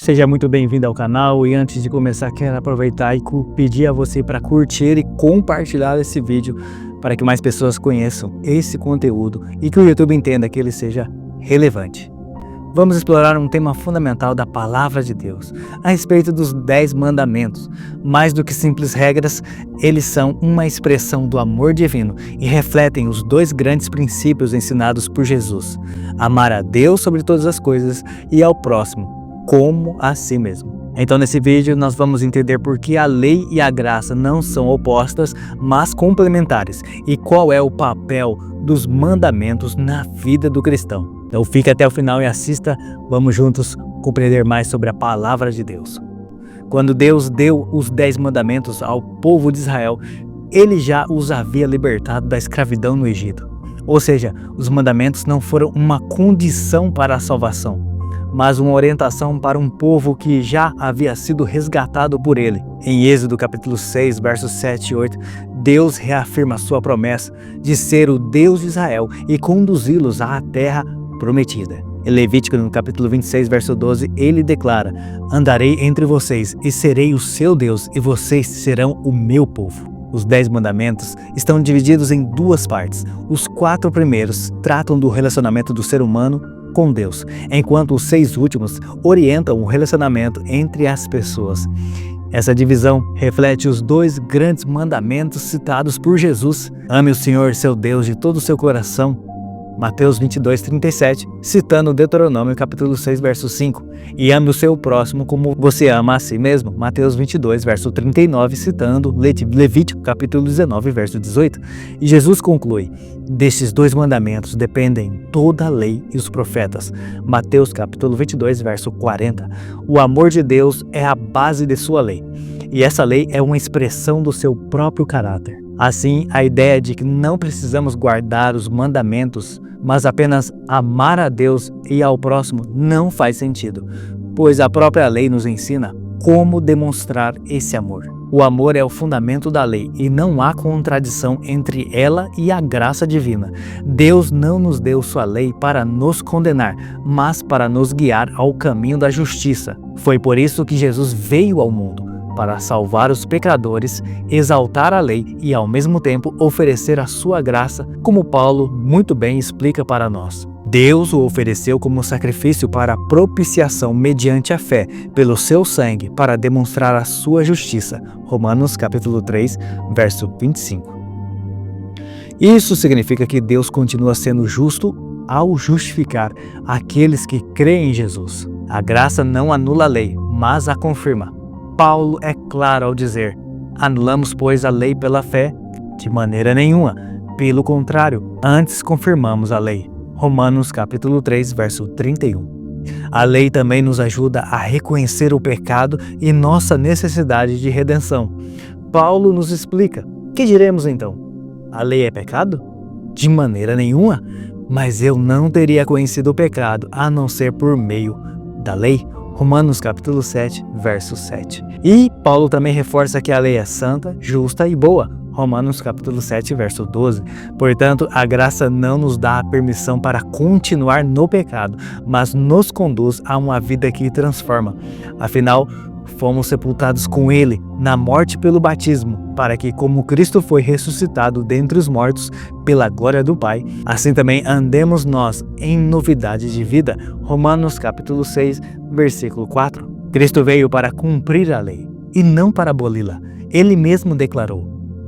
Seja muito bem-vindo ao canal e antes de começar quero aproveitar e pedir a você para curtir e compartilhar esse vídeo para que mais pessoas conheçam esse conteúdo e que o YouTube entenda que ele seja relevante. Vamos explorar um tema fundamental da Palavra de Deus, a respeito dos 10 mandamentos. Mais do que simples regras, eles são uma expressão do amor divino e refletem os dois grandes princípios ensinados por Jesus: amar a Deus sobre todas as coisas e ao próximo como a si mesmo. Então nesse vídeo nós vamos entender por que a lei e a graça não são opostas, mas complementares, e qual é o papel dos mandamentos na vida do cristão. Então fique até o final e assista, vamos juntos compreender mais sobre a Palavra de Deus. Quando Deus deu os 10 mandamentos ao povo de Israel, ele já os havia libertado da escravidão no Egito. Ou seja, os mandamentos não foram uma condição para a salvação, mas uma orientação para um povo que já havia sido resgatado por ele. Em Êxodo capítulo 6, versos 7 e 8, Deus reafirma sua promessa de ser o Deus de Israel e conduzi-los à terra prometida. Em Levítico, no capítulo 26, verso 12, ele declara: andarei entre vocês e serei o seu Deus e vocês serão o meu povo. Os 10 mandamentos estão divididos em duas partes. Os 4 primeiros tratam do relacionamento do ser humano com Deus, enquanto os 6 últimos orientam o relacionamento entre as pessoas. Essa divisão reflete os 2 grandes mandamentos citados por Jesus: ame o Senhor seu Deus de todo o seu coração, Mateus 22:37, citando Deuteronômio capítulo 6, verso 5, e ame o seu próximo como você ama a si mesmo, Mateus 22, verso 39, citando Levítico capítulo 19, verso 18. E Jesus conclui: destes 2 mandamentos dependem toda a lei e os profetas, Mateus capítulo 22, verso 40. O amor de Deus é a base de sua lei, e essa lei é uma expressão do seu próprio caráter. Assim, a ideia de que não precisamos guardar os mandamentos, mas apenas amar a Deus e ao próximo não faz sentido, pois a própria lei nos ensina como demonstrar esse amor. O amor é o fundamento da lei e não há contradição entre ela e a graça divina. Deus não nos deu sua lei para nos condenar, mas para nos guiar ao caminho da justiça. Foi por isso que Jesus veio ao mundo, para salvar os pecadores, exaltar a lei e ao mesmo tempo oferecer a sua graça, como Paulo muito bem explica para nós. Deus o ofereceu como sacrifício para propiciação mediante a fé, pelo seu sangue, para demonstrar a sua justiça. Romanos capítulo 3, verso 25. Isso significa que Deus continua sendo justo ao justificar aqueles que creem em Jesus. A graça não anula a lei, mas a confirma. Paulo é claro ao dizer: anulamos, pois, a lei pela fé? De maneira nenhuma. Pelo contrário, antes confirmamos a lei. Romanos capítulo 3, verso 31. A lei também nos ajuda a reconhecer o pecado e nossa necessidade de redenção. Paulo nos explica: que diremos então? A lei é pecado? De maneira nenhuma. Mas eu não teria conhecido o pecado a não ser por meio da lei. Romanos capítulo 7, verso 7. E Paulo também reforça que a lei é santa, justa e boa. Romanos capítulo 7, verso 12. Portanto, a graça não nos dá a permissão para continuar no pecado, mas nos conduz a uma vida que transforma. Afinal, fomos sepultados com ele na morte pelo batismo, para que, como Cristo foi ressuscitado dentre os mortos pela glória do Pai, assim também andemos nós em novidade de vida. Romanos capítulo 6, versículo 4. Cristo veio para cumprir a lei e não para aboli-la. Ele mesmo declarou: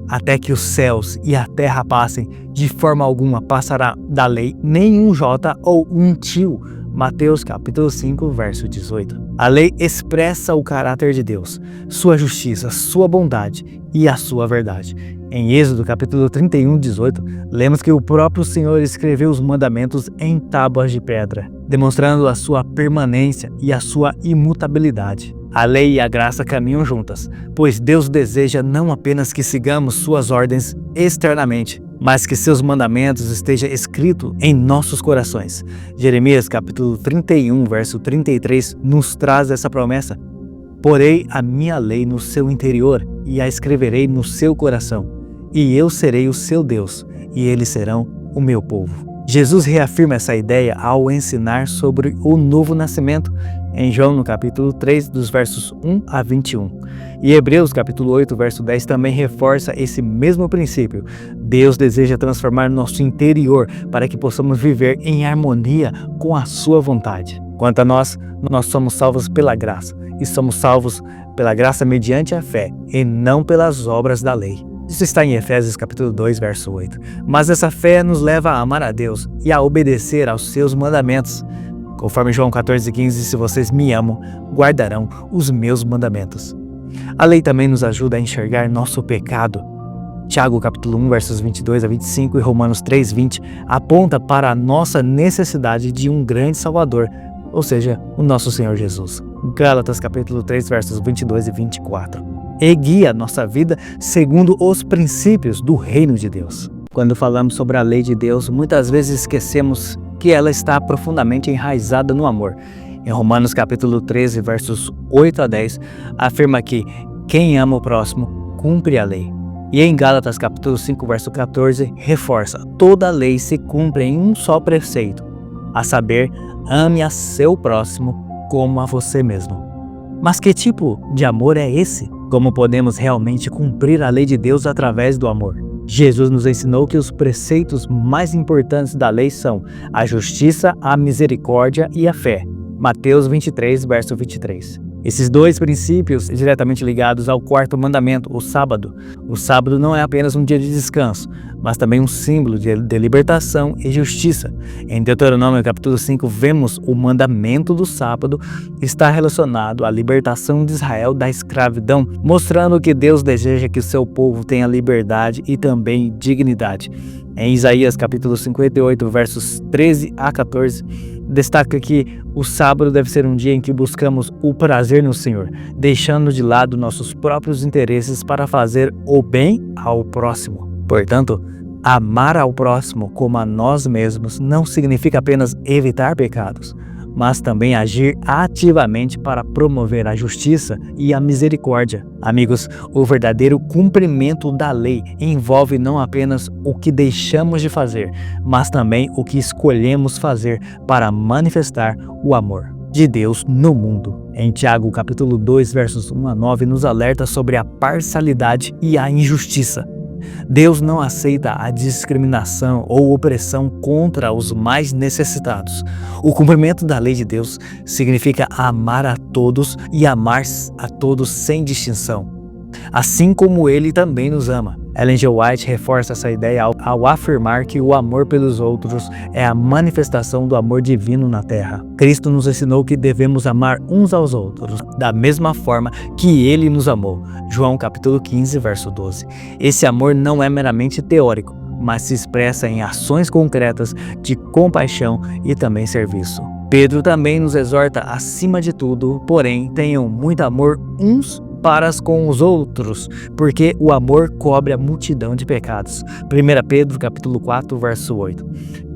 até que os céus e a terra passem, de forma alguma passará da lei nenhum jota ou um tio. Mateus capítulo 5, verso 18. A lei expressa o caráter de Deus, sua justiça, sua bondade e a sua verdade. Em Êxodo capítulo 31, 18, lemos que o próprio Senhor escreveu os mandamentos em tábuas de pedra, demonstrando a sua permanência e a sua imutabilidade. A lei e a graça caminham juntas, pois Deus deseja não apenas que sigamos suas ordens externamente, mas que seus mandamentos estejam escritos em nossos corações. Jeremias capítulo 31, verso 33, nos traz essa promessa: porei a minha lei no seu interior e a escreverei no seu coração, e eu serei o seu Deus, e eles serão o meu povo. Jesus reafirma essa ideia ao ensinar sobre o novo nascimento. em João no capítulo 3, dos versos 1 a 21. E Hebreus capítulo 8, verso 10 também reforça esse mesmo princípio. Deus deseja transformar nosso interior para que possamos viver em harmonia com a sua vontade. Quanto a nós somos salvos pela graça, e somos salvos pela graça mediante a fé, e não pelas obras da lei. Isso está em Efésios capítulo 2, verso 8. Mas essa fé nos leva a amar a Deus e a obedecer aos seus mandamentos. Conforme João 14,15, se vocês me amam, guardarão os meus mandamentos. A lei também nos ajuda a enxergar nosso pecado. Tiago capítulo 1, versos 22 a 25 e Romanos 3,20 aponta para a nossa necessidade de um grande Salvador, ou seja, o nosso Senhor Jesus. Gálatas capítulo 3, versos 22 e 24. E guia nossa vida segundo os princípios do reino de Deus. Quando falamos sobre a lei de Deus, muitas vezes esquecemos que ela está profundamente enraizada no amor. Em Romanos capítulo 13, versos 8 a 10, afirma que quem ama o próximo cumpre a lei. E em Gálatas capítulo 5, verso 14, reforça: toda a lei se cumpre em um só preceito, a saber, ame a seu próximo como a você mesmo. Mas que tipo de amor é esse? Como podemos realmente cumprir a lei de Deus através do amor? Jesus nos ensinou que os preceitos mais importantes da lei são a justiça, a misericórdia e a fé. Mateus 23, verso 23. Esses dois princípios diretamente ligados ao quarto mandamento, o sábado. O sábado não é apenas um dia de descanso, mas também um símbolo de libertação e justiça. Em Deuteronômio capítulo 5, vemos o mandamento do sábado está relacionado à libertação de Israel da escravidão, mostrando que Deus deseja que o seu povo tenha liberdade e também dignidade. Em Isaías capítulo 58, versos 13 a 14, destaca que o sábado deve ser um dia em que buscamos o prazer no Senhor, deixando de lado nossos próprios interesses para fazer o bem ao próximo. Portanto, amar ao próximo como a nós mesmos não significa apenas evitar pecados, mas também agir ativamente para promover a justiça e a misericórdia. Amigos, o verdadeiro cumprimento da lei envolve não apenas o que deixamos de fazer, mas também o que escolhemos fazer para manifestar o amor de Deus no mundo. Em Tiago capítulo 2, versos 1 a 9, nos alerta sobre a parcialidade e a injustiça. Deus não aceita a discriminação ou opressão contra os mais necessitados. O cumprimento da lei de Deus significa amar a todos e amar a todos sem distinção, assim como Ele também nos ama. Ellen G. White reforça essa ideia ao afirmar que o amor pelos outros é a manifestação do amor divino na terra. Cristo nos ensinou que devemos amar uns aos outros da mesma forma que Ele nos amou. João capítulo 15, verso 12. Esse amor não é meramente teórico, mas se expressa em ações concretas de compaixão e também serviço. Pedro também nos exorta, acima de tudo, porém, tenham muito amor uns para com os outros, porque o amor cobre a multidão de pecados. 1 Pedro capítulo 4, verso 8.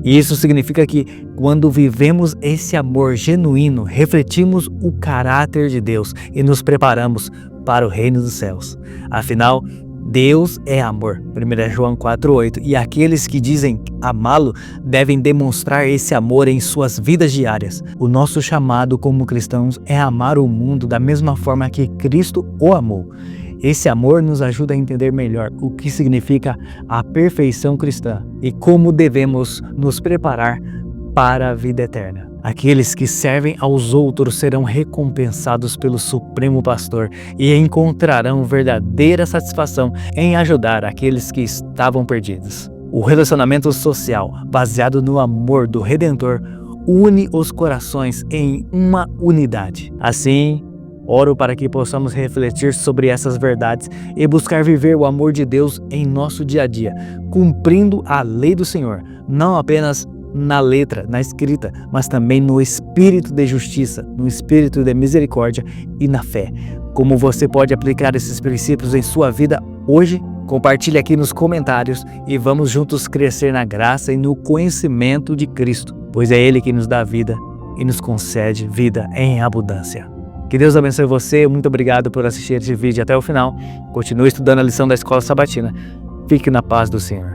E isso significa que, quando vivemos esse amor genuíno, refletimos o caráter de Deus e nos preparamos para o reino dos céus. Afinal, Deus é amor, 1 João 4,8, e aqueles que dizem amá-lo devem demonstrar esse amor em suas vidas diárias. O nosso chamado como cristãos é amar o mundo da mesma forma que Cristo o amou. Esse amor nos ajuda a entender melhor o que significa a perfeição cristã e como devemos nos preparar para a vida eterna. Aqueles que servem aos outros serão recompensados pelo Supremo Pastor e encontrarão verdadeira satisfação em ajudar aqueles que estavam perdidos. O relacionamento social, baseado no amor do Redentor, une os corações em uma unidade. Assim, oro para que possamos refletir sobre essas verdades e buscar viver o amor de Deus em nosso dia a dia, cumprindo a lei do Senhor, não apenas na letra, na escrita, mas também no espírito de justiça, no espírito de misericórdia e na fé. Como você pode aplicar esses princípios em sua vida hoje? Compartilhe aqui nos comentários e vamos juntos crescer na graça e no conhecimento de Cristo, pois é Ele que nos dá vida e nos concede vida em abundância. Que Deus abençoe você, muito obrigado por assistir esse vídeo até o final. Continue estudando a lição da Escola Sabatina. Fique na paz do Senhor.